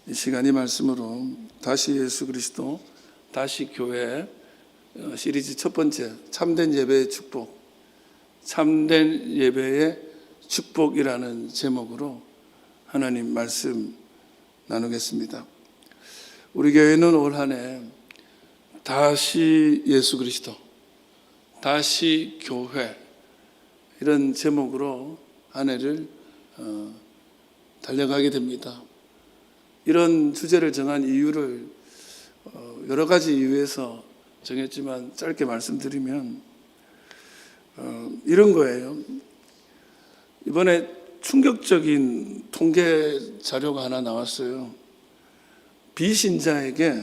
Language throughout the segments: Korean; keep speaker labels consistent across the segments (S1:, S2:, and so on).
S1: 이 시간 이 말씀으로 다시 예수 그리스도, 다시 교회 시리즈 첫 번째 참된 예배의 축복, 참된 예배의 축복이라는 제목으로 하나님 말씀 나누겠습니다. 우리 교회는 올 한 해 다시 예수 그리스도, 다시 교회 이런 제목으로 한 해를 달려가게 됩니다. 이런 주제를 정한 이유를 여러 가지 이유에서 정했지만 짧게 말씀드리면 이런 거예요. 이번에 충격적인 통계 자료가 하나 나왔어요. 비신자에게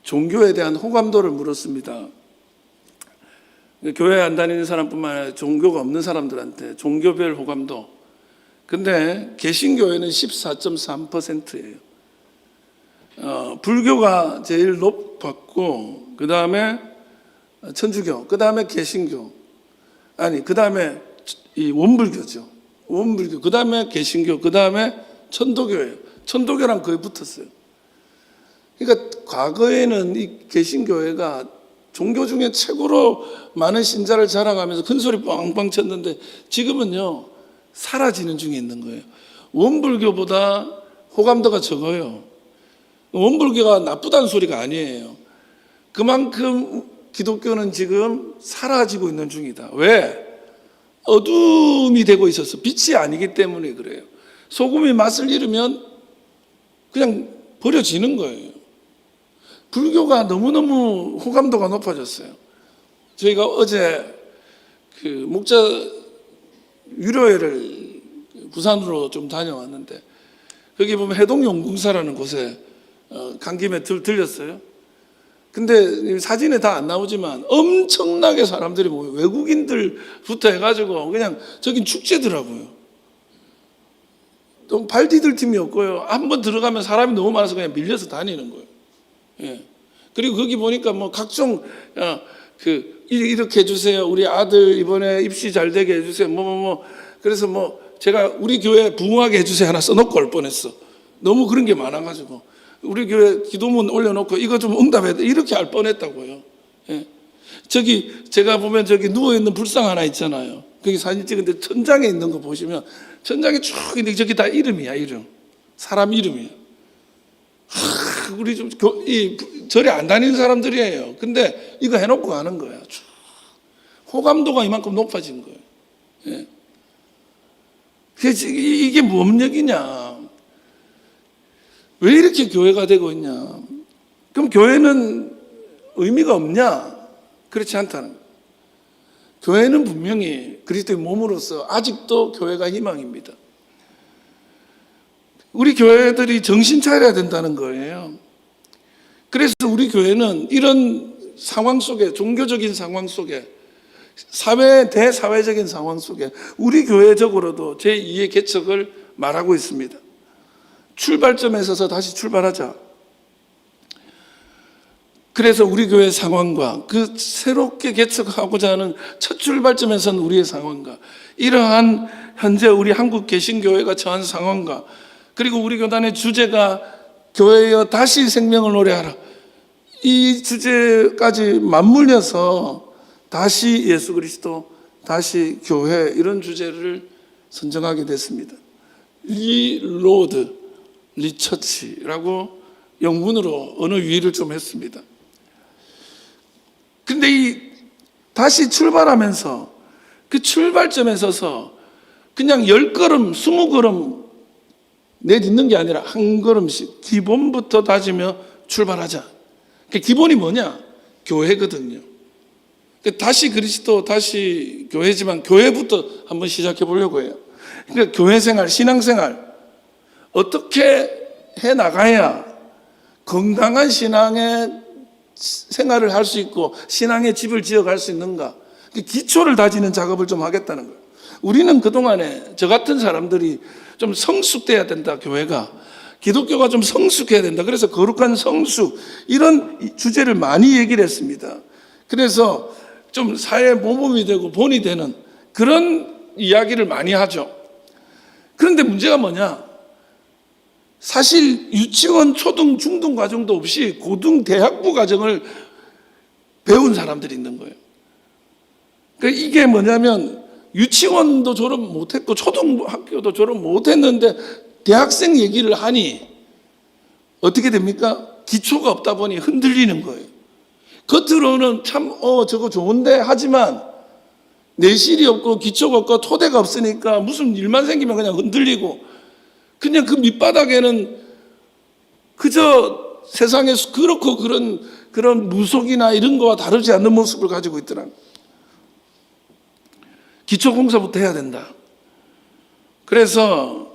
S1: 종교에 대한 호감도를 물었습니다. 교회 안 다니는 사람뿐만 아니라 종교가 없는 사람들한테 종교별 호감도. 근데 개신교회는 14.3%예요. 불교가 제일 높았고, 그 다음에 천주교, 그 다음에 개신교, 그 다음에 이 원불교죠. 원불교, 그 다음에 개신교, 그 다음에 천도교예요. 천도교랑 거의 붙었어요. 그러니까 과거에는 이 개신교회가 종교 중에 최고로 많은 신자를 자랑하면서 큰 소리 빵빵 쳤는데 지금은요 사라지는 중에 있는 거예요. 원불교보다 호감도가 적어요. 원불교가 나쁘다는 소리가 아니에요. 그만큼 기독교는 지금 사라지고 있는 중이다. 왜? 어둠이 되고 있어서 빛이 아니기 때문에 그래요. 소금이 맛을 잃으면 그냥 버려지는 거예요. 불교가 너무너무 호감도가 높아졌어요. 저희가 어제 목자 유료회를 부산으로 좀 다녀왔는데 거기 보면 해동용궁사라는 곳에 간 김에 들렸어요. 근데 사진에 다 안 나오지만 엄청나게 사람들이 모여요. 외국인들부터 해가지고 그냥 저긴 축제더라고요. 또 발 디딜 틈이 없고요. 한번 들어가면 사람이 너무 많아서 그냥 밀려서 다니는 거예요. 예. 그리고 거기 보니까 뭐 각종 이렇게 해주세요. 우리 아들 이번에 입시 잘 되게 해주세요. 그래서 제가 우리 교회 부흥하게 해주세요 하나 써놓고 올 뻔했어. 너무 그런 게 많아가지고 우리 교회 기도문 올려놓고 이거 좀 응답해 이렇게 할 뻔했다고요. 예. 저기 제가 보면 저기 누워 있는 불상 하나 있잖아요. 거기 사진 찍은데 천장에 있는 거 보시면 천장에 쭉 있는데 저기 다 이름이야. 이름 사람 이름이야. 우리 좀 절에 안 다니는 사람들이에요. 근데 이거 해놓고 가는 거야. 호감도가 이만큼 높아진 거예요. 예. 이게 뭔 얘기냐? 왜 이렇게 교회가 되고 있냐? 그럼 교회는 의미가 없냐? 그렇지 않다는 거예요. 교회는 분명히 그리스도의 몸으로서 아직도 교회가 희망입니다. 우리 교회들이 정신 차려야 된다는 거예요. 그래서 우리 교회는 이런 상황 속에, 종교적인 상황 속에, 대사회적인 상황 속에 우리 교회적으로도 제2의 개척을 말하고 있습니다. 출발점에 서서 다시 출발하자. 그래서 우리 교회 상황과 그 새롭게 개척하고자 하는 첫 출발점에서는 우리의 상황과 이러한 현재 우리 한국 개신교회가 처한 상황과 그리고 우리 교단의 주제가 교회여 다시 생명을 노래하라. 이 주제까지 맞물려서 다시 예수 그리스도, 다시 교회 이런 주제를 선정하게 됐습니다. 리로드, 리처치라고 영문으로 언어 유희를 좀 했습니다. 근데 다시 출발하면서 그 출발점에 서서 그냥 10걸음, 20걸음 내딛는 게 아니라 한 걸음씩 기본부터 다지며 출발하자. 기본이 뭐냐? 교회거든요. 다시 그리스도, 다시 교회지만 교회부터 한번 시작해 보려고 해요. 그러니까 교회 생활, 신앙 생활 어떻게 해 나가야 건강한 신앙의 생활을 할 수 있고 신앙의 집을 지어갈 수 있는가? 기초를 다지는 작업을 좀 하겠다는 거예요. 우리는 그동안에 저 같은 사람들이 좀 성숙돼야 된다. 교회가 기독교가 좀 성숙해야 된다. 그래서 거룩한 성숙 이런 주제를 많이 얘기를 했습니다. 그래서 좀 사회의 모범이 되고 본이 되는 그런 이야기를 많이 하죠. 그런데 문제가 뭐냐? 사실 유치원, 초등, 중등 과정도 없이 고등, 대학부 과정을 배운 사람들이 있는 거예요. 그러니까 이게 뭐냐면 유치원도 졸업 못했고 초등학교도 졸업 못했는데 대학생 얘기를 하니 어떻게 됩니까? 기초가 없다 보니 흔들리는 거예요. 겉으로는 참 저거 좋은데 하지만 내실이 없고 기초가 없고 토대가 없으니까 무슨 일만 생기면 그냥 흔들리고 그냥 그 밑바닥에는 그저 세상에서 그렇고 그런 무속이나 이런 거와 다르지 않는 모습을 가지고 있더라고요. 기초공사부터 해야 된다. 그래서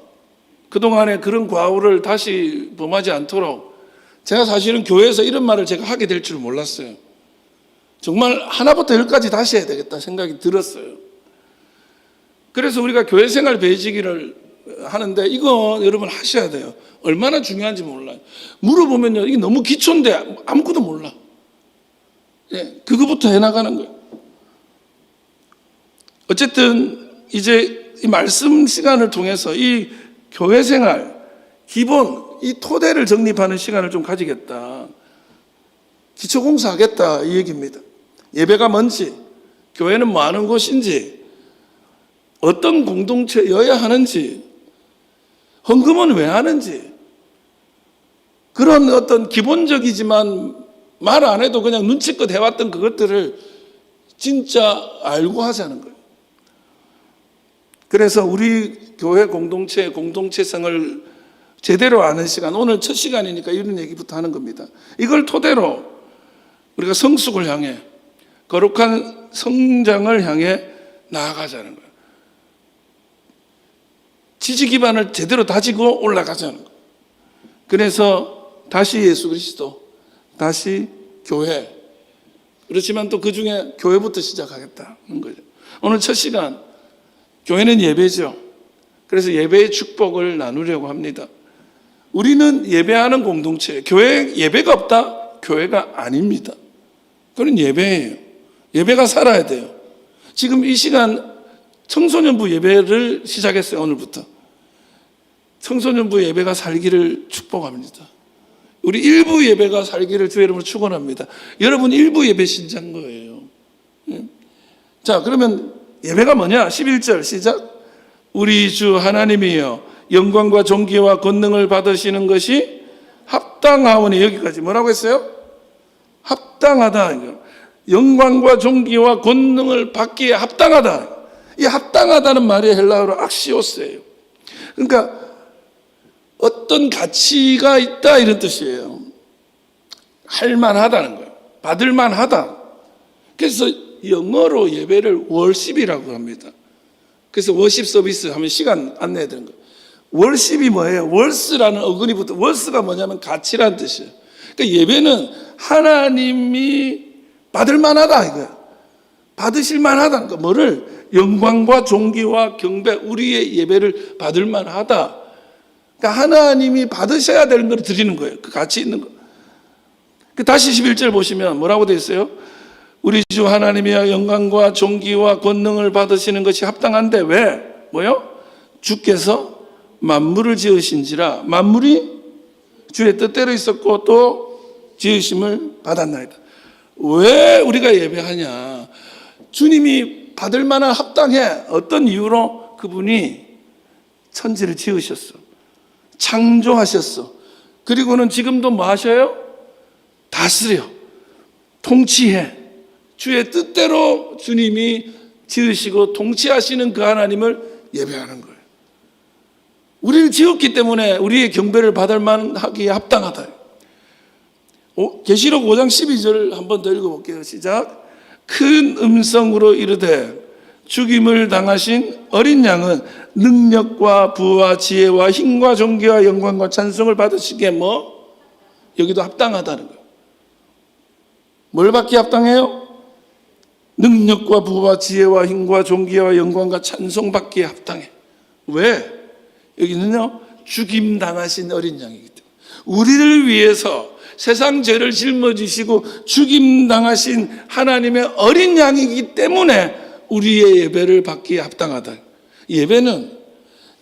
S1: 그동안에 그런 과오를 다시 범하지 않도록 제가 사실은 교회에서 이런 말을 제가 하게 될 줄 몰랐어요. 정말 하나부터 열까지 다시 해야 되겠다 생각이 들었어요. 그래서 우리가 교회 생활 배지기를 하는데 이거 여러분 하셔야 돼요. 얼마나 중요한지 몰라요. 물어보면요, 이게 너무 기초인데 아무것도 몰라. 예, 그거부터 해나가는 거예요. 어쨌든 이제 이 말씀 시간을 통해서 이 교회 생활 기본 이 토대를 정립하는 시간을 좀 가지겠다. 기초공사 하겠다 이 얘기입니다. 예배가 뭔지, 교회는 뭐 하는 곳인지, 어떤 공동체여야 하는지, 헌금은 왜 하는지, 그런 어떤 기본적이지만 말 안 해도 그냥 눈치껏 해왔던 그것들을 진짜 알고 하자는 거예요. 그래서 우리 교회 공동체성을 제대로 아는 시간, 오늘 첫 시간이니까 이런 얘기부터 하는 겁니다. 이걸 토대로 우리가 성숙을 향해, 거룩한 성장을 향해 나아가자는 거예요. 지지 기반을 제대로 다지고 올라가자는 거예요. 그래서 다시 예수 그리스도, 다시 교회. 그렇지만 또 그 중에 교회부터 시작하겠다는 거죠. 오늘 첫 시간, 교회는 예배죠. 그래서 예배의 축복을 나누려고 합니다. 우리는 예배하는 공동체, 교회 예배가 없다? 교회가 아닙니다. 그건 예배예요. 예배가 살아야 돼요. 지금 이 시간 청소년부 예배를 시작했어요. 오늘부터. 청소년부 예배가 살기를 축복합니다. 우리 일부 예배가 살기를 주의 이름으로 축원합니다. 여러분 일부 예배 신자인 거예요. 자, 그러면 예배가 뭐냐? 11절 시작. 우리 주 하나님이여 영광과 존귀와 권능을 받으시는 것이 합당하오니. 여기까지 뭐라고 했어요? 합당하다. 영광과 존귀와 권능을 받기에 합당하다. 이 합당하다는 말이 헬라어로 악시오스예요. 그러니까 어떤 가치가 있다 이런 뜻이에요. 할만하다는 거예요. 받을만하다. 그래서 영어로 예배를 월십이라고 합니다. 그래서 워십 서비스 하면 시간 안내해 드리는 거예요. 월십이 뭐예요? 월스라는 어근이 붙어. 월스가 뭐냐면 가치라는 뜻이에요. 그러니까 예배는 하나님이 받을 만하다 이거야. 받으실 만하다. 그러니까 뭐를? 영광과 존귀와 경배, 우리의 예배를 받을 만하다. 그러니까 하나님이 받으셔야 되는 걸 드리는 거예요. 그 가치 있는 거. 다시 11절 보시면 뭐라고 되어 있어요? 우리 주 하나님이여 영광과 존귀와 권능을 받으시는 것이 합당한데 왜? 뭐요? 주께서 만물을 지으신지라. 만물이 주의 뜻대로 있었고 또 지으심을 받았나이다. 왜 우리가 예배하냐? 주님이 받을 만한 합당해. 어떤 이유로? 그분이 천지를 지으셨어. 창조하셨어. 그리고는 지금도 뭐 하셔요? 다스려. 통치해. 주의 뜻대로 주님이 지으시고 통치하시는 그 하나님을 예배하는 거예요. 우리를 지었기 때문에 우리의 경배를 받을 만하기에 합당하다. 계시록 5장 12절 한 번 더 읽어볼게요. 시작. 큰 음성으로 이르되 죽임을 당하신 어린 양은 능력과 부와 지혜와 힘과 존귀와 영광과 찬송을 받으시기에 뭐? 여기도 합당하다는 거예요. 뭘 받기에 합당해요? 능력과 부와 지혜와 힘과 존귀와 영광과 찬송 받기에 합당해. 왜? 여기는요, 죽임 당하신 어린 양이기 때문에. 우리를 위해서 세상 죄를 짊어지시고 죽임 당하신 하나님의 어린 양이기 때문에 우리의 예배를 받기에 합당하다. 예배는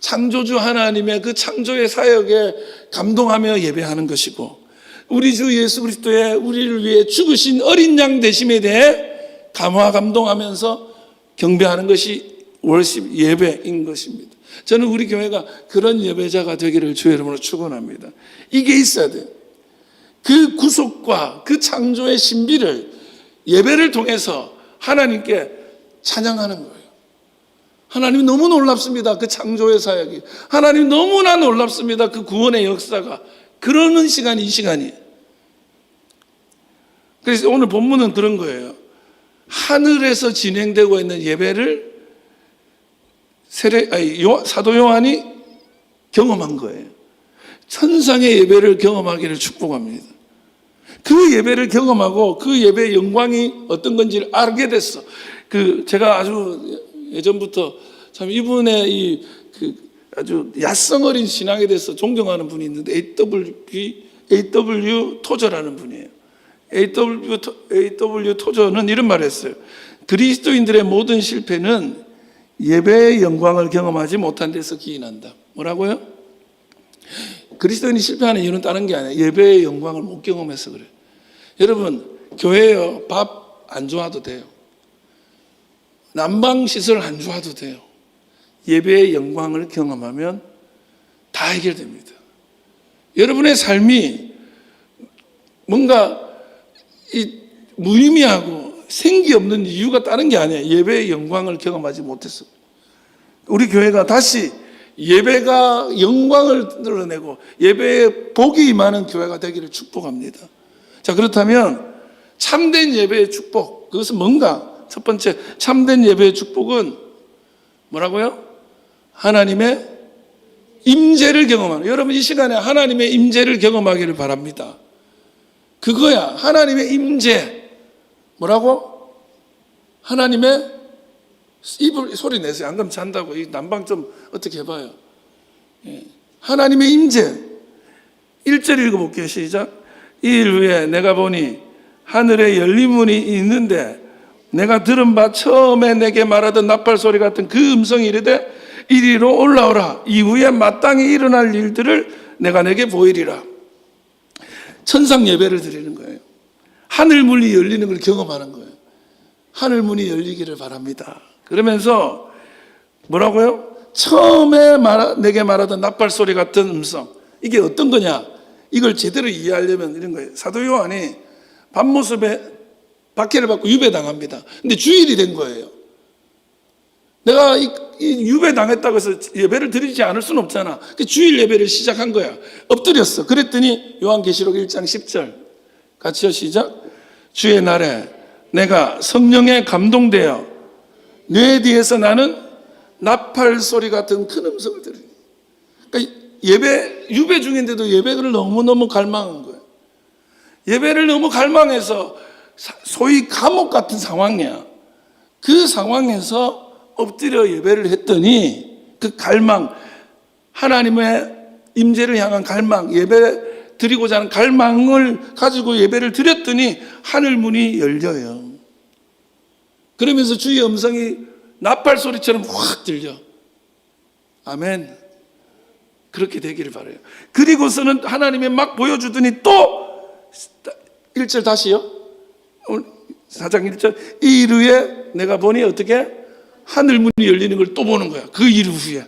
S1: 창조주 하나님의 그 창조의 사역에 감동하며 예배하는 것이고, 우리 주 예수 그리스도의 우리를 위해 죽으신 어린 양 되심에 대해 감동하면서 경배하는 것이 월십 예배인 것입니다. 저는 우리 교회가 그런 예배자가 되기를 주의 이름으로 축원합니다. 이게 있어야 돼요. 그 구속과 그 창조의 신비를 예배를 통해서 하나님께 찬양하는 거예요. 하나님 너무 놀랍습니다. 그 창조의 사역이. 하나님 너무나 놀랍습니다. 그 구원의 역사가. 그러는 시간이 이 시간이에요. 그래서 오늘 본문은 그런 거예요. 하늘에서 진행되고 있는 예배를 사도 요한이 경험한 거예요. 천상의 예배를 경험하기를 축복합니다. 그 예배를 경험하고 그 예배의 영광이 어떤 건지를 알게 됐어. 제가 아주 예전부터 참 이분의 아주 야성 어린 신앙에 대해서 존경하는 분이 있는데 A.W. 토저라는 분이에요. A.W. 토저는 이런 말을 했어요. 그리스도인들의 모든 실패는 예배의 영광을 경험하지 못한 데서 기인한다. 뭐라고요? 그리스도인이 실패하는 이유는 다른 게 아니에요. 예배의 영광을 못 경험해서 그래요. 여러분, 교회에요, 밥 안 좋아도 돼요. 난방시설 안 좋아도 돼요. 예배의 영광을 경험하면 다 해결됩니다. 여러분의 삶이 뭔가 무의미하고 생기 없는 이유가 다른 게 아니에요. 예배의 영광을 경험하지 못해서. 우리 교회가 다시 예배가 영광을 드러내고 예배에 복이 임하는 교회가 되기를 축복합니다. 자, 그렇다면 참된 예배의 축복, 그것은 뭔가? 첫 번째, 참된 예배의 축복은 뭐라고요? 하나님의 임재를 경험하는. 여러분, 이 시간에 하나님의 임재를 경험하기를 바랍니다. 그거야. 하나님의 임재. 뭐라고? 하나님의 입을 소리 내세요. 안 그러면 잔다고. 이 난방 좀 어떻게 해봐요. 하나님의 임재. 1절 읽어볼게요. 시작. 이 일 후에 내가 보니 하늘에 열린 문이 있는데 내가 들은 바 처음에 내게 말하던 나팔 소리 같은 그 음성이 이르되 이리로 올라오라. 이후에 마땅히 일어날 일들을 내가 내게 보이리라. 천상 예배를 드리는 거예요. 하늘 문이 열리는 걸 경험하는 거예요. 하늘 문이 열리기를 바랍니다. 그러면서 뭐라고요? 처음에 내게 말하던 나팔 소리 같은 음성. 이게 어떤 거냐? 이걸 제대로 이해하려면 이런 거예요. 사도 요한이 밤모습에 박해를 받고 유배당합니다. 근데 주일이 된 거예요. 내가 이 유배당했다고 해서 예배를 드리지 않을 수는 없잖아. 그 주일 예배를 시작한 거야. 엎드렸어. 그랬더니 요한계시록 1장 10절 같이요. 시작. 주의 날에 내가 성령에 감동되어 뇌 뒤에서 나는 나팔 소리 같은 큰 음성을 들으니. 그러니까 유배 중인데도 예배를 너무너무 갈망한 거예요. 예배를 너무 갈망해서 소위 감옥 같은 상황이야. 그 상황에서 엎드려 예배를 했더니 그 갈망, 하나님의 임재를 향한 갈망, 예배 드리고자 하는 갈망을 가지고 예배를 드렸더니 하늘 문이 열려요. 그러면서 주의 음성이 나팔 소리처럼 확 들려. 아멘. 그렇게 되기를 바라요. 그리고서는 하나님이 막 보여주더니 또 1절 다시요. 4장 1절. 이 일 후에 내가 보니 어떻게 하늘 문이 열리는 걸 또 보는 거야. 그 일 후에.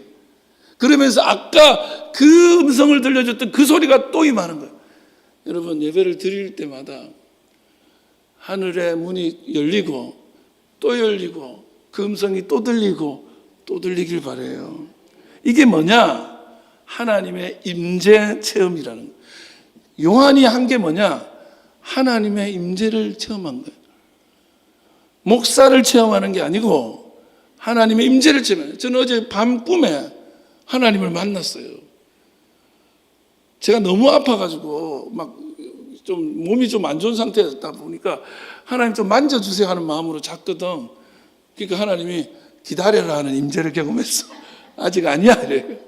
S1: 그러면서 아까 그 음성을 들려줬던 그 소리가 또 임하는 거야. 여러분, 예배를 드릴 때마다 하늘의 문이 열리고 또 열리고 그 음성이 또 들리고 또 들리길 바라요. 이게 뭐냐? 하나님의 임재 체험이라는 거예요. 요한이 한 게 뭐냐? 하나님의 임재를 체험한 거예요. 목사를 체험하는 게 아니고 하나님의 임재를 체험해요. 저는 어제 밤 꿈에 하나님을 만났어요. 제가 너무 아파가지고 막 좀 몸이 좀 안 좋은 상태였다 보니까 하나님 좀 만져주세요 하는 마음으로 잤거든. 그러니까 하나님이 기다려라 하는 임재를 경험했어. 아직 아니야 이래요.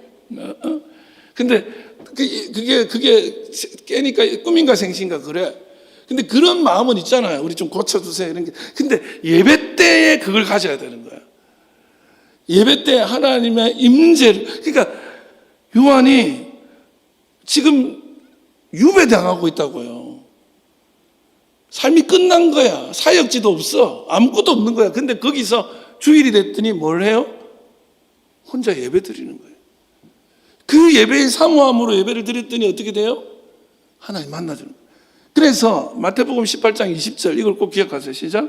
S1: 근데 그게 깨니까 꿈인가 생신가 그래. 근데 그런 마음은 있잖아요. 우리 좀 고쳐주세요 이런 게. 근데 예배 때에 그걸 가져야 되는 거야. 예배 때 하나님의 임재를. 그러니까 요한이 지금 유배당하고 있다고요. 삶이 끝난 거야. 사역지도 없어. 아무것도 없는 거야. 근데 거기서 주일이 됐더니 뭘 해요? 혼자 예배 드리는 거예요. 그 예배의 사모함으로 예배를 드렸더니 어떻게 돼요? 하나님 만나주는 거예요. 그래서 마태복음 18장 20절 이걸 꼭 기억하세요. 시작.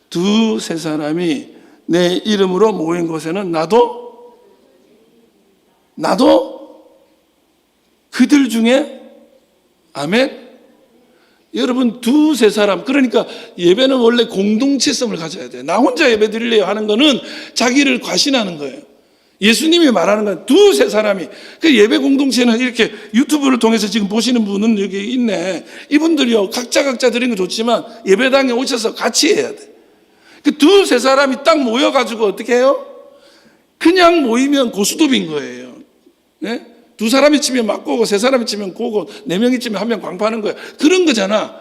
S1: 두세 사람이 내 이름으로 모인 곳에는 나도 그들 중에 아멘. 여러분 두세 사람, 그러니까 예배는 원래 공동체성을 가져야 돼요. 나 혼자 예배 드리려고 하는 거는 자기를 과신하는 거예요. 예수님이 말하는 건 두세 사람이, 그 예배 공동체는 이렇게 유튜브를 통해서 지금 보시는 분은 여기 있네. 이분들이요 각자 드리는 거 좋지만 예배당에 오셔서 같이 해야 돼. 그 두세 사람이 딱 모여가지고 어떻게 해요? 그냥 모이면 고스톱인 거예요. 네? 두 사람이 치면 맞고고, 세 사람이 치면 고고, 네 명이 치면 한 명 광파하는 거야. 그런 거잖아.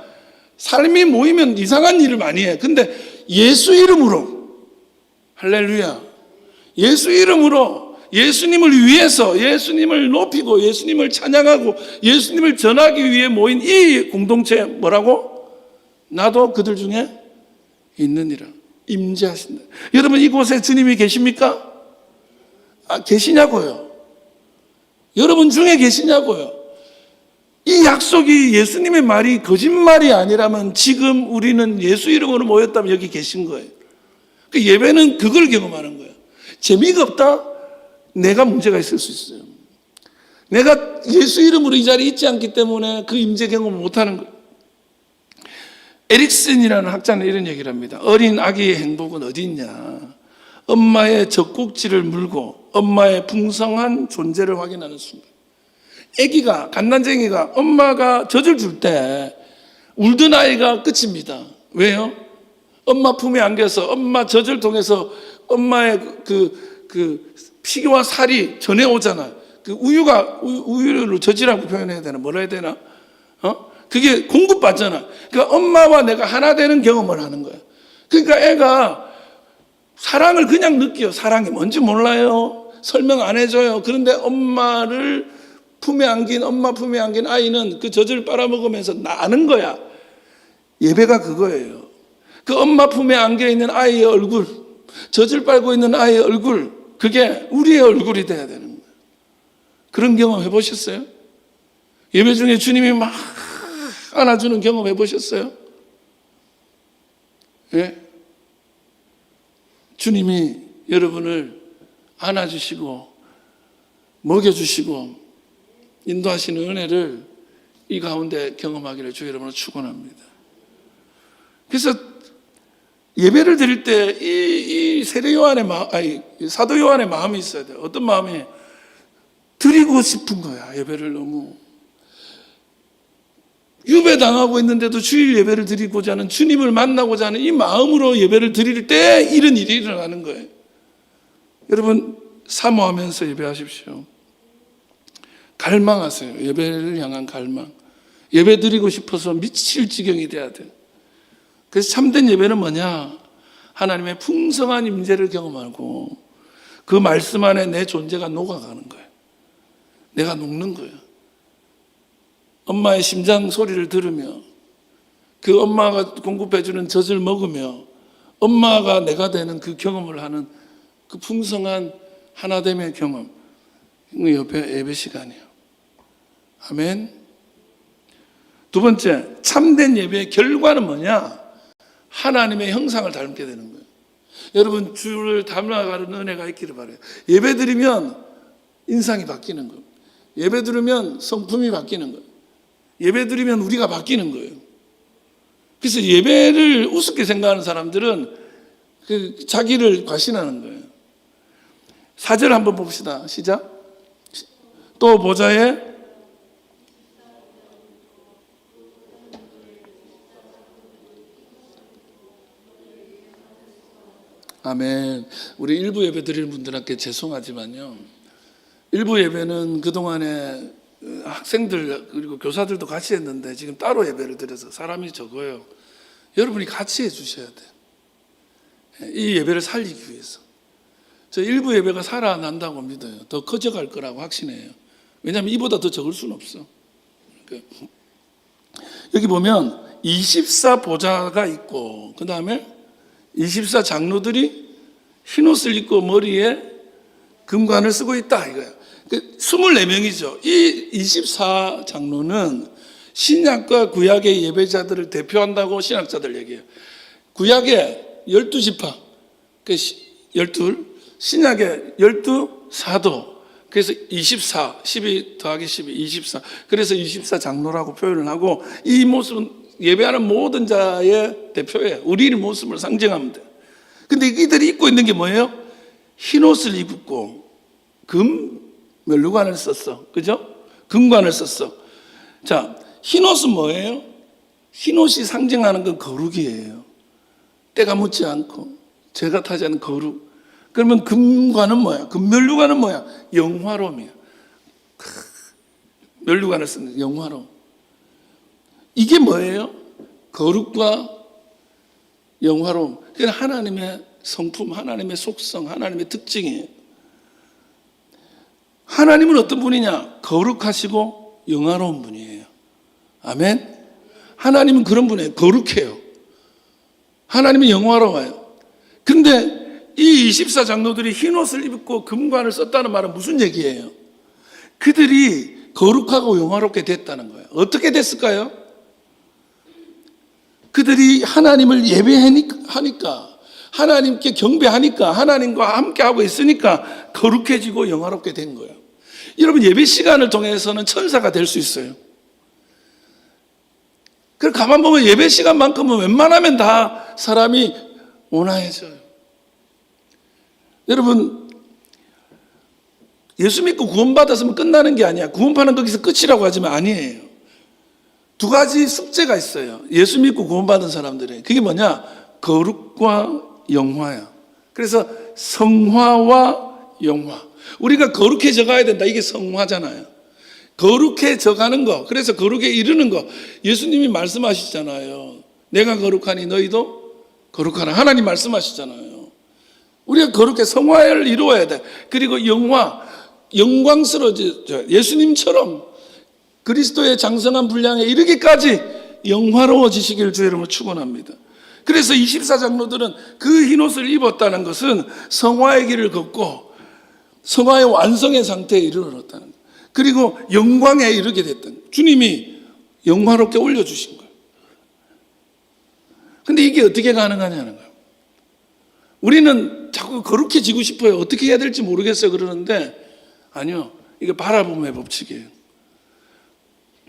S1: 삶이 모이면 이상한 일을 많이 해. 근데 예수 이름으로, 할렐루야, 예수 이름으로 예수님을 위해서 예수님을 높이고 예수님을 찬양하고 예수님을 전하기 위해 모인 이 공동체, 뭐라고? 나도 그들 중에 있느니라. 임재하신다. 여러분 이곳에 주님이 계십니까? 계시냐고요? 여러분 중에 계시냐고요? 이 약속이, 예수님의 말이 거짓말이 아니라면 지금 우리는 예수 이름으로 모였다면 여기 계신 거예요. 그 예배는 그걸 경험하는 거예요. 재미가 없다? 내가 문제가 있을 수 있어요. 내가 예수 이름으로 이 자리에 있지 않기 때문에 그 임재 경험을 못하는 거예요. 에릭슨이라는 학자는 이런 얘기를 합니다. 어린 아기의 행복은 어디 있냐? 엄마의 젖꼭지를 물고 엄마의 풍성한 존재를 확인하는 순간. 아기가, 갓난쟁이가 엄마가 젖을 줄 때 울던 아이가 끝입니다. 왜요? 엄마 품에 안겨서 엄마 젖을 통해서 엄마의 그 피와 살이 전해오잖아. 그 우유를 젖이라고 표현해야 되나? 뭐라 해야 되나? 그게 공급받잖아. 그러니까 엄마와 내가 하나 되는 경험을 하는 거야. 그러니까 애가 사랑을 그냥 느껴요. 사랑이 뭔지 몰라요. 설명 안 해줘요. 그런데 엄마 품에 안긴 아이는 그 젖을 빨아먹으면서 나는 거야. 예배가 그거예요. 그 엄마 품에 안겨 있는 아이의 얼굴, 젖을 빨고 있는 아이의 얼굴, 그게 우리의 얼굴이 돼야 되는 거예요. 그런 경험 해보셨어요? 예배 중에 주님이 막 안아주는 경험 해보셨어요? 예? 주님이 여러분을 안아주시고 먹여주시고 인도하시는 은혜를 이 가운데 경험하기를 주 여러분을 축원합니다. 그래서 예배를 드릴 때 이 세례 요한의 사도 요한의 마음이 있어야 돼요. 어떤 마음이? 드리고 싶은 거야. 예배를 너무 유배당하고 있는데도 주일 예배를 드리고자 하는, 주님을 만나고자 하는 이 마음으로 예배를 드릴 때 이런 일이 일어나는 거예요. 여러분 사모하면서 예배하십시오. 갈망하세요. 예배를 향한 갈망. 예배 드리고 싶어서 미칠 지경이 돼야 돼요. 그래서 참된 예배는 뭐냐? 하나님의 풍성한 임재를 경험하고 그 말씀 안에 내 존재가 녹아가는 거예요. 내가 녹는 거예요. 엄마의 심장 소리를 들으며 그 엄마가 공급해주는 젖을 먹으며 엄마가 내가 되는 그 경험을 하는 그 풍성한 하나됨의 경험, 예배 시간이에요. 아멘. 두 번째, 참된 예배의 결과는 뭐냐? 하나님의 형상을 닮게 되는 거예요. 여러분 주를 닮아가는 은혜가 있기를 바라요. 예배 드리면 인상이 바뀌는 거예요. 예배 드리면 성품이 바뀌는 거예요. 예배 드리면 우리가 바뀌는 거예요. 그래서 예배를 우습게 생각하는 사람들은 자기를 과신하는 거예요. 4절 한번 봅시다. 시작. 또 보좌에 아멘. 우리 일부 예배 드리는 분들한테 죄송하지만요, 일부 예배는 그동안에 학생들 그리고 교사들도 같이 했는데 지금 따로 예배를 드려서 사람이 적어요. 여러분이 같이 해주셔야 돼요. 이 예배를 살리기 위해서. 저 일부 예배가 살아난다고 믿어요. 더 커져갈 거라고 확신해요. 왜냐하면 이보다 더 적을 수는 없어. 여기 보면 24보좌가 있고 그 다음에 24장로들이 흰옷을 입고 머리에 금관을 쓰고 있다 이거예요. 24명이죠. 이 24장로는 신약과 구약의 예배자들을 대표한다고 신학자들 얘기해요. 구약의 12지파, 12, 신약의 12사도, 그래서 24, 12 더하기 12, 24. 그래서 24장로라고 표현을 하고 이 모습은 예배하는 모든 자의 대표예요. 우리의 모습을 상징합니다. 근데 이들이 입고 있는 게 뭐예요? 흰옷을 입고 면류관을 썼어. 그죠? 금관을 썼어. 자, 흰옷은 뭐예요? 흰옷이 상징하는 건 거룩이에요. 때가 묻지 않고 죄가 타지 않은 거룩. 그러면 금관은 뭐야? 금면류관은 뭐야? 영화로움이야. 면류관을 쓰는 영화로움. 이게 뭐예요? 거룩과 영화로움. 그게 하나님의 성품, 하나님의 속성, 하나님의 특징이에요. 하나님은 어떤 분이냐? 거룩하시고 영화로운 분이에요. 아멘. 하나님은 그런 분이에요. 거룩해요. 하나님은 영화로워요. 근데 이 24장로들이 흰옷을 입고 금관을 썼다는 말은 무슨 얘기예요? 그들이 거룩하고 영화롭게 됐다는 거예요. 어떻게 됐을까요? 그들이 하나님을 예배하니까, 하나님께 경배하니까, 하나님과 함께하고 있으니까 거룩해지고 영화롭게 된 거예요. 여러분, 예배 시간을 통해서는 천사가 될 수 있어요. 그걸 가만 보면 예배 시간만큼은 웬만하면 다 사람이 온화해져요. 여러분, 예수 믿고 구원받았으면 끝나는 게 아니야. 구원파는 거기서 끝이라고 하지만 아니에요. 두 가지 숙제가 있어요. 예수 믿고 구원받은 사람들의. 그게 뭐냐? 거룩과 영화야. 그래서 성화와 영화. 우리가 거룩해져 가야 된다. 이게 성화잖아요. 거룩해져 가는 거. 그래서 거룩에 이르는 거. 예수님이 말씀하시잖아요. 내가 거룩하니 너희도 거룩하라. 하나님 말씀하시잖아요. 우리가 거룩해 성화를 이루어야 돼. 그리고 영화, 영광스러워져. 예수님처럼 그리스도의 장성한 분량에 이르기까지 영화로워지시기를 주의 이름으로 축원합니다. 그래서 24장로들은 그 흰옷을 입었다는 것은 성화의 길을 걷고 성화의 완성의 상태에 이르렀다는 거예요. 그리고 영광에 이르게 됐다는 거예요. 주님이 영화롭게 올려주신 거예요. 근데 이게 어떻게 가능하냐는 거예요. 우리는 자꾸 거룩해지고 싶어요. 어떻게 해야 될지 모르겠어요. 그러는데 아니요. 이게 바라봄의 법칙이에요.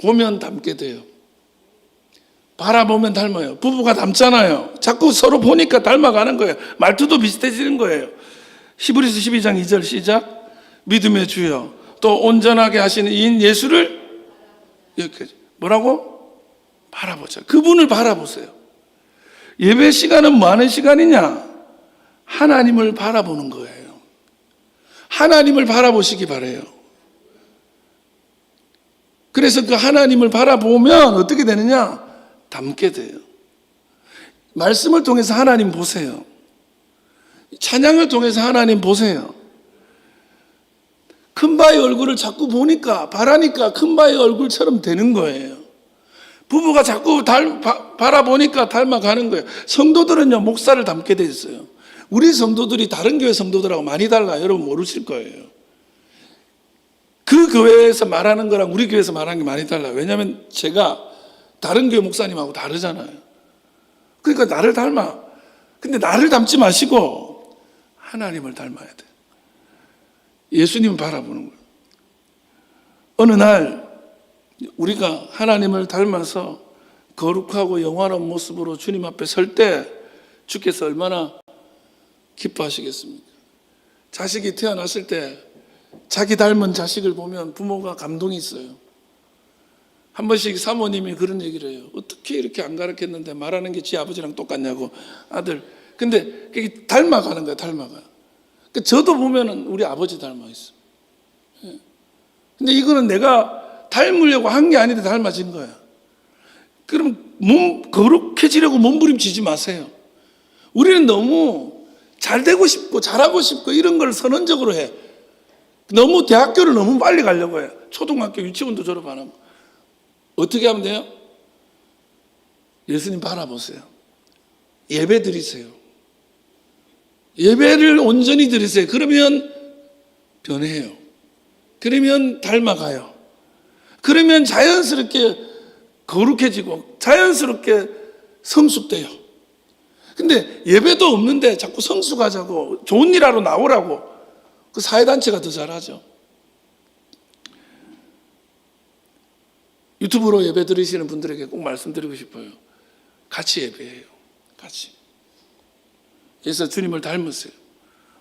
S1: 보면 닮게 돼요. 바라보면 닮아요. 부부가 닮잖아요. 자꾸 서로 보니까 닮아가는 거예요. 말투도 비슷해지는 거예요. 히브리서 12장 2절 시작. 믿음의 주여 또 온전하게 하시는 이인 예수를 이렇게 뭐라고? 바라보자. 그분을 바라보세요. 예배 시간은 뭐 하는 시간이냐? 하나님을 바라보는 거예요. 하나님을 바라보시기 바라요. 그래서 그 하나님을 바라보면 어떻게 되느냐? 닮게 돼요. 말씀을 통해서 하나님 보세요. 찬양을 통해서 하나님 보세요. 큰 바의 얼굴을 자꾸 보니까, 바라니까 큰 바의 얼굴처럼 되는 거예요. 부부가 자꾸 바라보니까 닮아가는 거예요. 성도들은요, 목사를 닮게 돼 있어요. 우리 성도들이 다른 교회 성도들하고 많이 달라요. 여러분 모르실 거예요. 그 교회에서 말하는 거랑 우리 교회에서 말하는 게 많이 달라요. 왜냐하면 제가 다른 교회 목사님하고 다르잖아요. 그러니까 나를 닮아. 근데 나를 닮지 마시고 하나님을 닮아야 돼. 예수님을 바라보는 거예요. 어느 날 우리가 하나님을 닮아서 거룩하고 영화로운 모습으로 주님 앞에 설 때 주께서 얼마나 기뻐하시겠습니까? 자식이 태어났을 때 자기 닮은 자식을 보면 부모가 감동이 있어요. 한 번씩 사모님이 그런 얘기를 해요. 어떻게 이렇게 안 가르쳤는데 말하는 게 지 아버지랑 똑같냐고. 아들. 근데 그게 닮아가는 거야, 닮아가. 저도 보면은 우리 아버지 닮아 있어. 근데 이거는 내가 닮으려고 한 게 아닌데 닮아진 거야. 그럼 거룩해지려고 몸부림치지 마세요. 우리는 너무 잘 되고 싶고 잘하고 싶고 이런 걸 선언적으로 해. 너무 대학교를 너무 빨리 가려고 해요. 초등학교 유치원도 졸업 안 하고. 어떻게 하면 돼요? 예수님 바라보세요. 예배 드리세요. 예배를 온전히 드리세요. 그러면 변해요. 그러면 닮아가요. 그러면 자연스럽게 거룩해지고 자연스럽게 성숙돼요. 근데 예배도 없는데 자꾸 성숙하자고 좋은 일 하러 나오라고 그 사회단체가 더 잘하죠. 유튜브로 예배 드리시는 분들에게 꼭 말씀드리고 싶어요. 같이 예배해요. 같이. 그래서 주님을 닮으세요.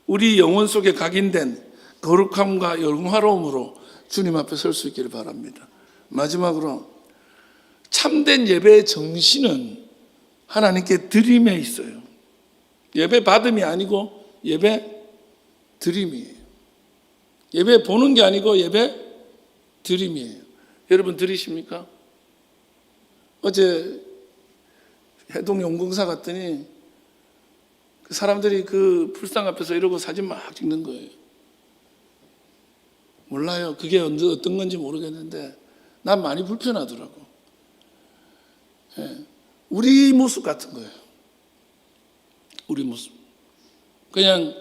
S1: 우리 영혼 속에 각인된 거룩함과 영화로움으로 주님 앞에 설 수 있기를 바랍니다. 마지막으로 참된 예배의 정신은 하나님께 드림에 있어요. 예배 받음이 아니고 예배 드림이에요. 예배 보는 게 아니고 예배 드림이에요. 여러분 드리십니까? 어제 해동용궁사 갔더니 그 사람들이 그 불상 앞에서 이러고 사진 막 찍는 거예요. 몰라요. 그게 어떤 건지 모르겠는데 난 많이 불편하더라고. 예. 우리 모습 같은 거예요. 우리 모습. 그냥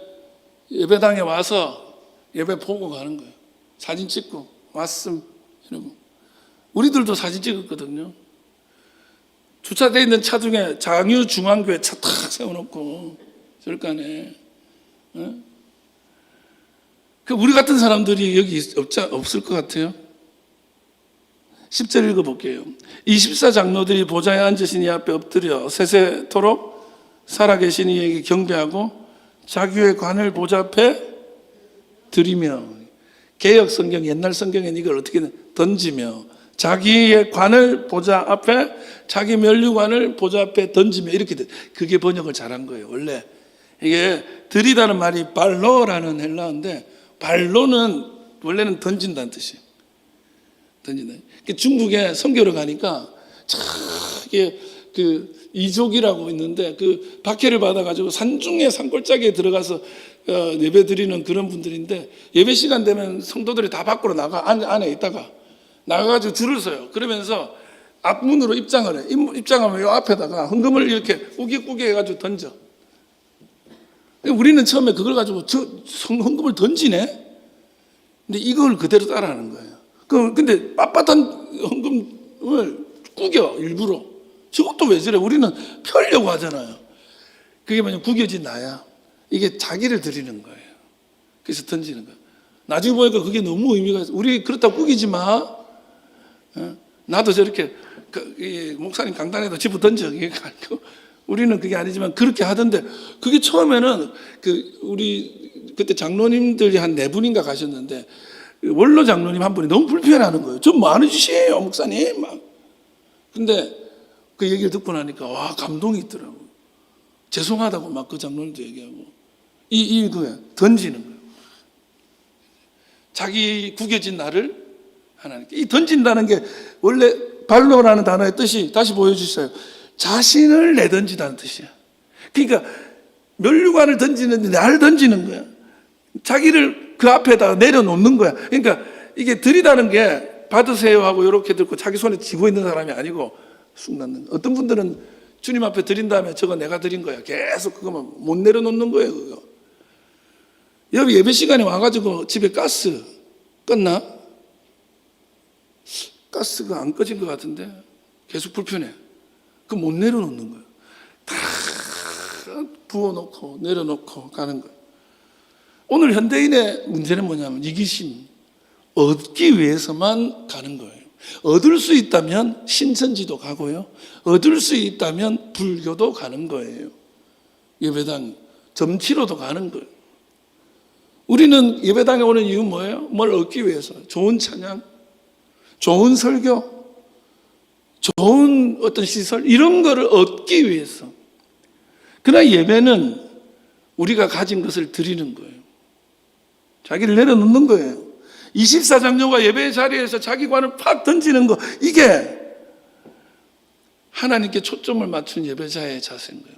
S1: 예배당에 와서 예배 보고 가는 거예요. 사진 찍고 왔음 이러고. 우리들도 사진 찍었거든요. 주차되어 있는 차 중에 장유중앙교회 차 탁 세워놓고 절간에. 예? 그 우리 같은 사람들이 여기 없을 것 같아요. 10절 읽어볼게요. 24장로들이 보좌에 앉으신 이 앞에 엎드려 세세토록 살아계신 이에게 경배하고 자기의 관을 보좌 앞에 드리며, 개역 성경 옛날 성경엔 이걸 어떻게 던지며, 자기의 관을 보좌 앞에, 자기 면류관을 보좌 앞에 던지며, 이렇게 그게 번역을 잘한 거예요. 원래 이게 드리다는 말이 발로라는 헬라어인데, 발로는 원래는 던진다는 뜻이에요. 던진다. 중국에 선교를 가니까 이게 그 이족이라고 있는데 그 박해를 받아가지고 산중에 산골짜기에 들어가서 예배 드리는 그런 분들인데, 예배 시간 되면 성도들이 다 밖으로 나가 안에 있다가 나가가지고 줄을 서요. 그러면서 앞문으로 입장을 해. 입장하면 이 앞에다가 헌금을 이렇게 꾸깃꾸깃 해가지고 던져. 우리는 처음에 그걸 가지고 헌금을 던지네. 근데 이걸 그대로 따라하는 거예요. 근데 빳빳한 헌금을 구겨 일부러. 저것도 왜 저래? 우리는 펴려고 하잖아요. 그게 뭐냐, 구겨진 나야. 이게 자기를 드리는 거예요. 그래서 던지는 거예요. 나중에 보니까 그게 너무 의미가 있어요. 우리 그렇다고 구기지 마. 나도 저렇게 목사님 강단에도 집어 던져. 우리는 그게 아니지만 그렇게 하던데, 그게 처음에는 우리 그때 장로님들이 한 4분인가 가셨는데 원로 장로님 한 분이 너무 불편해하는 거예요. 좀 많은 짓이에요, 목사님. 막. 근데 그 얘기를 듣고 나니까 와, 감동이 있더라고요. 죄송하다고 막 그 장로님도 얘기하고. 그거야. 던지는 거예요. 자기 구겨진 나를 하나님께. 이 던진다는 게 원래 발로라는 단어의 뜻이, 다시 보여주세요. 자신을 내던지다는 뜻이야. 그러니까 면류관을 던지는데 나를 던지는 거야. 자기를 그 앞에다가 내려놓는 거야. 그러니까 이게 드리다는 게 받으세요 하고 이렇게 들고 자기 손에 쥐고 있는 사람이 아니고 쑥 넣는 거야. 어떤 분들은 주님 앞에 드린 다음에 저거 내가 드린 거야. 계속 그거만 못 내려놓는 거예요. 그거. 여기 예배 시간에 와가지고 집에 가스 껐나? 가스가 안 꺼진 것 같은데 계속 불편해. 그 못 내려놓는 거예요. 다 부어놓고 내려놓고 가는 거예요. 오늘 현대인의 문제는 뭐냐면 이기심, 얻기 위해서만 가는 거예요. 얻을 수 있다면 신천지도 가고요, 얻을 수 있다면 불교도 가는 거예요. 예배당 점치러도 가는 거예요. 우리는 예배당에 오는 이유는 뭐예요? 뭘 얻기 위해서. 좋은 찬양, 좋은 설교, 좋은 어떤 시설, 이런 거를 얻기 위해서. 그러나 예배는 우리가 가진 것을 드리는 거예요. 자기를 내려놓는 거예요. 24장로가 예배 자리에서 자기 관을 팍 던지는 거, 이게 하나님께 초점을 맞춘 예배자의 자세인 거예요.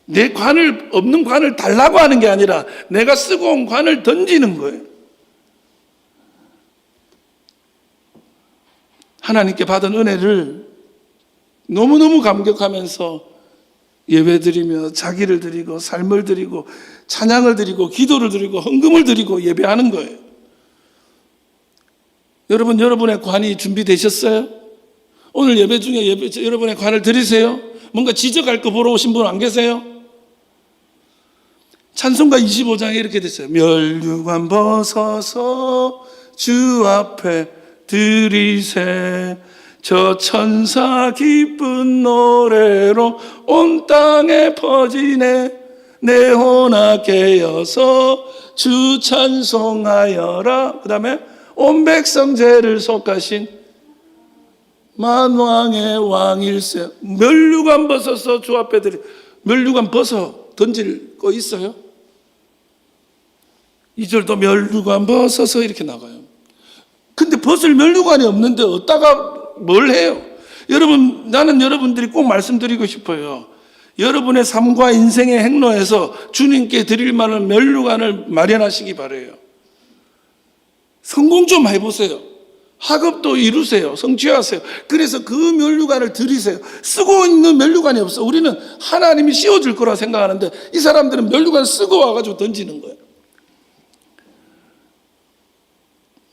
S1: 내 관을, 없는 관을 달라고 하는 게 아니라 내가 쓰고 온 관을 던지는 거예요. 하나님께 받은 은혜를 너무너무 감격하면서 예배드리며 자기를 드리고 삶을 드리고 찬양을 드리고 기도를 드리고 헌금을 드리고 예배하는 거예요. 여러분, 여러분의 관이 준비되셨어요? 오늘 예배 중에 여러분의 관을 드리세요? 뭔가 지적할 거 보러 오신 분 안 계세요? 찬송가 25장에 이렇게 됐어요. 면류관 벗어서 주 앞에 드리세, 저 천사 기쁜 노래로 온 땅에 퍼지네, 내 혼아 깨어서 주 찬송하여라. 그 다음에 온 백성 죄를 속하신 만왕의 왕일세. 면류관 벗어서 주 앞에 드리. 면류관 벗어 던질 거 있어요? 2절도 면류관 벗어서 이렇게 나가요. 근데 벗을 면류관이 없는데 어디다가 뭘 해요? 여러분, 나는 여러분들이 꼭 말씀드리고 싶어요. 여러분의 삶과 인생의 행로에서 주님께 드릴 만한 면류관을 마련하시기 바라요. 성공 좀 해보세요. 학업도 이루세요. 성취하세요. 그래서 그 면류관을 드리세요. 쓰고 있는 면류관이 없어. 우리는 하나님이 씌워줄 거라 생각하는데 이 사람들은 면류관 쓰고 와가지고 던지는 거예요.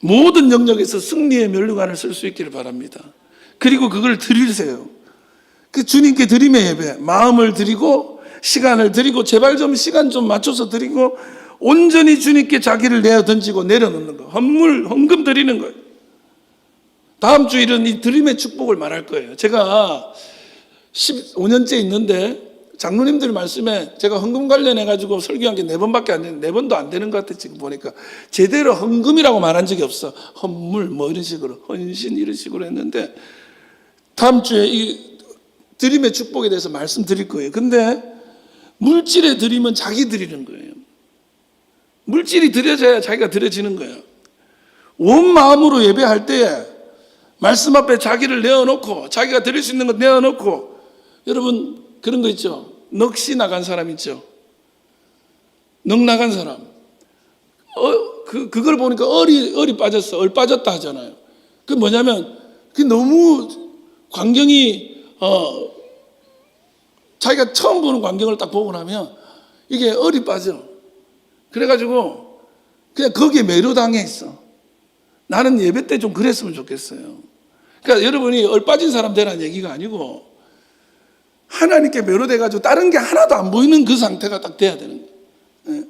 S1: 모든 영역에서 승리의 면류관을 쓸 수 있기를 바랍니다. 그리고 그걸 드리세요. 그 주님께 드림의 예배, 마음을 드리고 시간을 드리고 제발 좀 시간 좀 맞춰서 드리고 온전히 주님께 자기를 내어 던지고 내려놓는 거, 헌금 드리는 거예요. 다음 주일은 이 드림의 축복을 말할 거예요. 제가 15년째 있는데 장로님들 말씀에 제가 헌금 관련해가지고 설교한 게 4번밖에 안 되는데 4번도 안 되는 것 같아. 지금 보니까 제대로 헌금이라고 말한 적이 없어. 헌물 뭐 이런 식으로, 헌신 이런 식으로 했는데 다음 주에 이 드림의 축복에 대해서 말씀드릴 거예요. 근데 물질에 드리면 자기 드리는 거예요. 물질이 드려져야 자기가 드려지는 거예요. 온 마음으로 예배할 때에 말씀 앞에 자기를 내어놓고 자기가 드릴 수 있는 거 내어놓고, 여러분 그런 거 있죠. 넋이 나간 사람 있죠. 넋 나간 사람. 그걸 보니까 얼이 빠졌어. 얼 빠졌다 하잖아요. 그 뭐냐면 그 너무 광경이 자기가 처음 보는 광경을 딱 보고 나면 이게 얼이 빠져. 그래가지고 그냥 거기에 매료당해 있어. 나는 예배 때 좀 그랬으면 좋겠어요. 그러니까 여러분이 얼 빠진 사람 되라는 얘기가 아니고 하나님께 매료돼가지고 다른 게 하나도 안 보이는 그 상태가 딱 돼야 되는 거예요.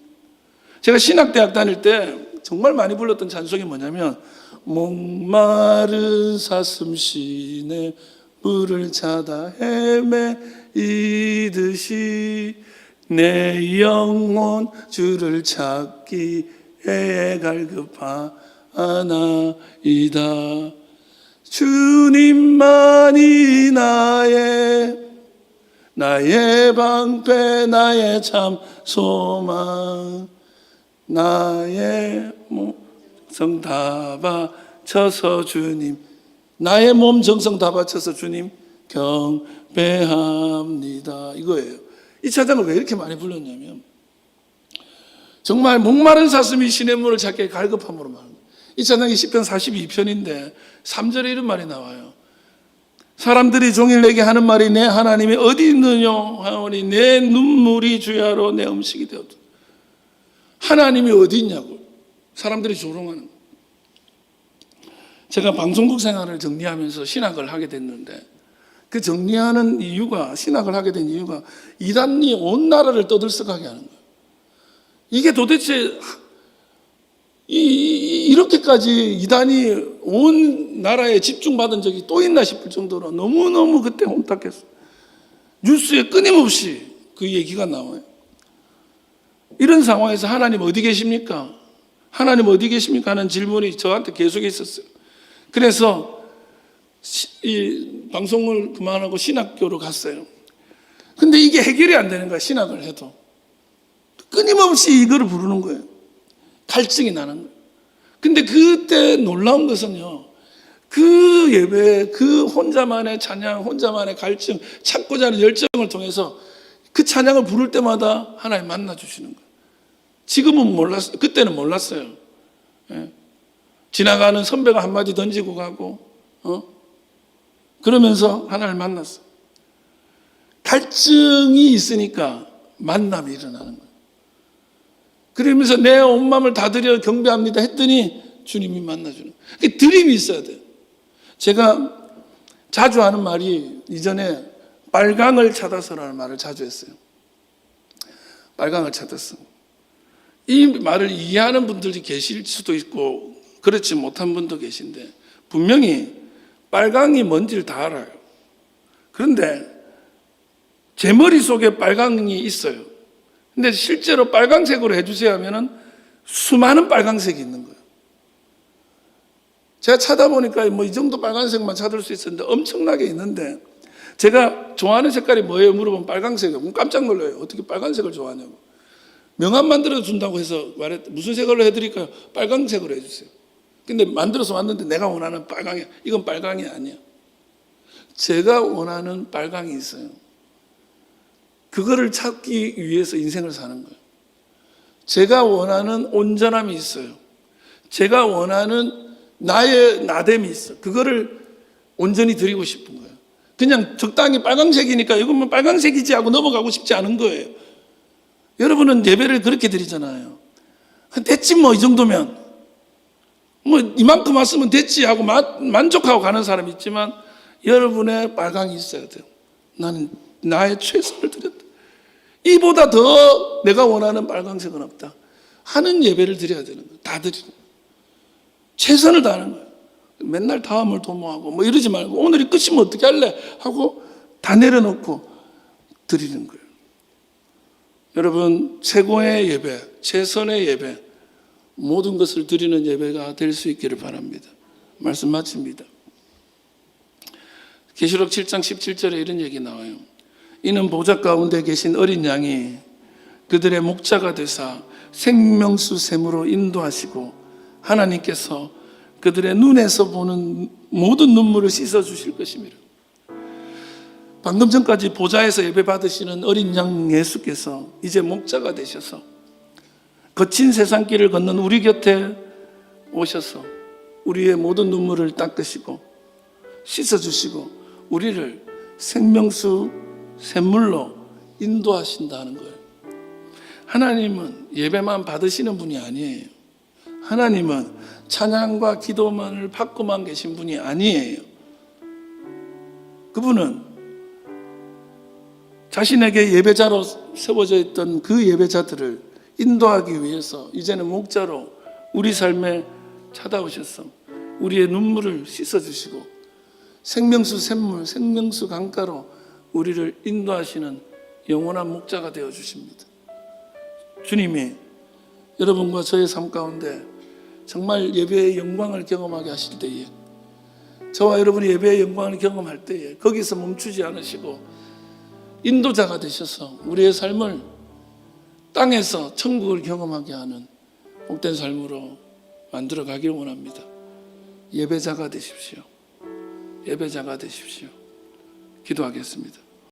S1: 제가 신학대학 다닐 때 정말 많이 불렀던 찬송이 뭐냐면 목마른 사슴 시내 물을 찾아 헤매이듯이 내 영혼 주를 찾기에 갈급하나이다. 주님만이 나의 방패, 나의 참 소망, 나의 몸 정성 다 바쳐서 주님, 나의 몸 정성 다 바쳐서 주님 경배합니다. 이거예요. 이 찬양을 왜 이렇게 많이 불렀냐면 정말 목마른 사슴이 시냇물을 찾기에 갈급함으로 말합니다. 이 찬양이 시편 42편인데 3절에 이런 말이 나와요. 사람들이 종일 내게 하는 말이 내 하나님이 어디 있느냐 하오니 내 눈물이 주야로 내 음식이 되었다. 하나님이 어디 있냐고 사람들이 조롱하는 거예요. 제가 방송국 생활을 정리하면서 신학을 하게 됐는데 그 정리하는 이유가, 신학을 하게 된 이유가 이단이 온 나라를 떠들썩하게 하는 거예요. 이게 도대체 이렇게까지 이단이 온 나라에 집중받은 적이 또 있나 싶을 정도로 너무너무 그때 혼탁했어요. 뉴스에 끊임없이 그 얘기가 나와요. 이런 상황에서 하나님 어디 계십니까? 하나님 어디 계십니까? 하는 질문이 저한테 계속 있었어요. 그래서 이 방송을 그만하고 신학교로 갔어요. 근데 이게 해결이 안 되는 거야. 신학을 해도 끊임없이 이거를 부르는 거예요. 갈증이 나는 거예요. 근데 그때 놀라운 것은요, 그 예배, 그 혼자만의 찬양, 혼자만의 갈증, 찾고자 하는 열정을 통해서 그 찬양을 부를 때마다 하나님 만나 주시는 거예요. 지금은 몰랐어요. 그때는 몰랐어요. 예. 지나가는 선배가 한마디 던지고 가고, 그러면서 하나님을 만났어. 갈증이 있으니까 만남이 일어나는 거예요. 그러면서 내 온 마음을 다 드려 경배합니다 했더니 주님이 만나주는 거예요. 드림이 있어야 돼요. 제가 자주 하는 말이 이전에 빨강을 찾아서라는 말을 자주 했어요. 빨강을 찾았어. 이 말을 이해하는 분들이 계실 수도 있고 그렇지 못한 분도 계신데 분명히 빨강이 뭔지를 다 알아요. 그런데 제 머릿속에 빨강이 있어요. 근데 실제로 빨강색으로 해주세요 하면은 수많은 빨강색이 있는 거예요. 제가 찾아보니까 뭐 이 정도 빨간색만 찾을 수 있었는데 엄청나게 있는데 제가 좋아하는 색깔이 뭐예요? 물어보면 빨강색이에요. 그럼 깜짝 놀라요. 어떻게 빨간색을 좋아하냐고. 명함 만들어 준다고 해서 말했 무슨 색으로 해드릴까요? 빨강색으로 해주세요. 근데 만들어서 왔는데 내가 원하는 빨강이 이건 빨강이 아니야. 제가 원하는 빨강이 있어요. 그거를 찾기 위해서 인생을 사는 거예요. 제가 원하는 온전함이 있어요. 제가 원하는 나의 나됨이 있어. 그거를 온전히 드리고 싶은 거예요. 그냥 적당히 빨강색이니까 이건 뭐 빨강색이지 하고 넘어가고 싶지 않은 거예요. 여러분은 예배를 그렇게 드리잖아요. 됐지 뭐 이 정도면 뭐 이만큼 왔으면 됐지 하고 만족하고 가는 사람이 있지만 여러분의 빨강이 있어야 돼요. 나는 나의 최선을 드렸다. 이보다 더 내가 원하는 빨강색은 없다 하는 예배를 드려야 되는 거예요. 다 드리는 거예요. 최선을 다하는 거예요. 맨날 다음을 도모하고 뭐 이러지 말고 오늘이 끝이면 어떻게 할래 하고 다 내려놓고 드리는 거예요. 여러분 최고의 예배, 최선의 예배, 모든 것을 드리는 예배가 될 수 있기를 바랍니다. 말씀 마칩니다. 계시록 7장 17절에 이런 얘기 나와요. 이는 보좌 가운데 계신 어린 양이 그들의 목자가 되사 생명수 샘으로 인도하시고 하나님께서 그들의 눈에서 보는 모든 눈물을 씻어 주실 것입니다. 방금 전까지 보좌에서 예배 받으시는 어린 양 예수께서 이제 목자가 되셔서 거친 세상길을 걷는 우리 곁에 오셔서 우리의 모든 눈물을 닦으시고 씻어주시고 우리를 생명수 샘물로 인도하신다는 거예요. 하나님은 예배만 받으시는 분이 아니에요. 하나님은 찬양과 기도만을 받고만 계신 분이 아니에요. 그분은 자신에게 예배자로 세워져 있던 그 예배자들을 인도하기 위해서 이제는 목자로 우리 삶에 찾아오셔서 우리의 눈물을 씻어주시고 생명수 샘물, 생명수 강가로 우리를 인도하시는 영원한 목자가 되어주십니다. 주님이 여러분과 저의 삶 가운데 정말 예배의 영광을 경험하게 하실 때에 저와 여러분이 예배의 영광을 경험할 때에 거기서 멈추지 않으시고 인도자가 되셔서 우리의 삶을 땅에서 천국을 경험하게 하는 복된 삶으로 만들어 가길 원합니다. 예배자가 되십시오. 예배자가 되십시오. 기도하겠습니다.